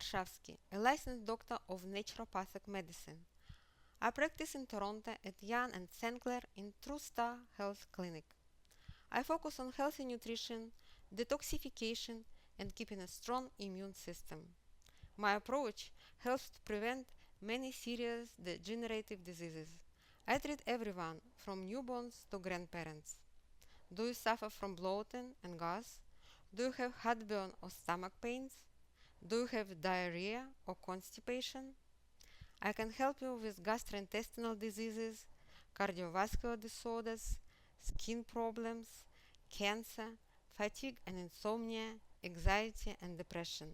Warshavsky, a licensed doctor of naturopathic medicine. I practice in Toronto at Jan and Sankler in TrueStar Health Clinic. I focus on healthy nutrition, detoxification, and keeping a strong immune system. My approach helps to prevent many serious degenerative diseases. I treat everyone from newborns to grandparents. Do you suffer from bloating and gas? Do you have heartburn or stomach pains? Do you have diarrhea or constipation? I can help you with gastrointestinal diseases, cardiovascular disorders, skin problems, cancer, fatigue and insomnia, anxiety and depression.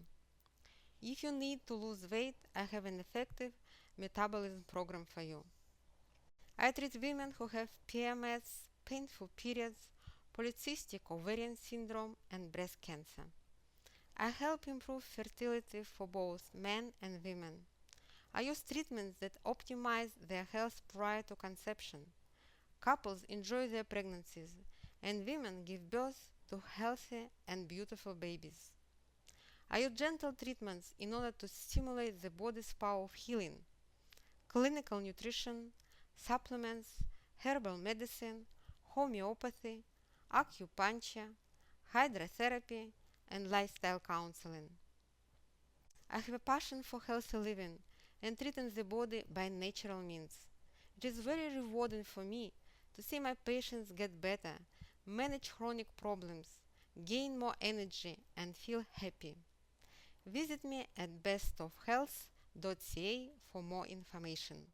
If you need to lose weight, I have an effective metabolism program for you. I treat women who have PMS, painful periods, polycystic ovarian syndrome, and breast cancer. I help improve fertility for both men and women. I use treatments that optimize their health prior to conception. Couples enjoy their pregnancies, and women give birth to healthy and beautiful babies. I use gentle treatments in order to stimulate the body's power of healing. Clinical nutrition, supplements, herbal medicine, homeopathy, acupuncture, hydrotherapy, and lifestyle counseling. I have a passion for healthy living and treating the body by natural means. It is very rewarding for me to see my patients get better, manage chronic problems, gain more energy, and feel happy. Visit me at bestofhealth.ca for more information.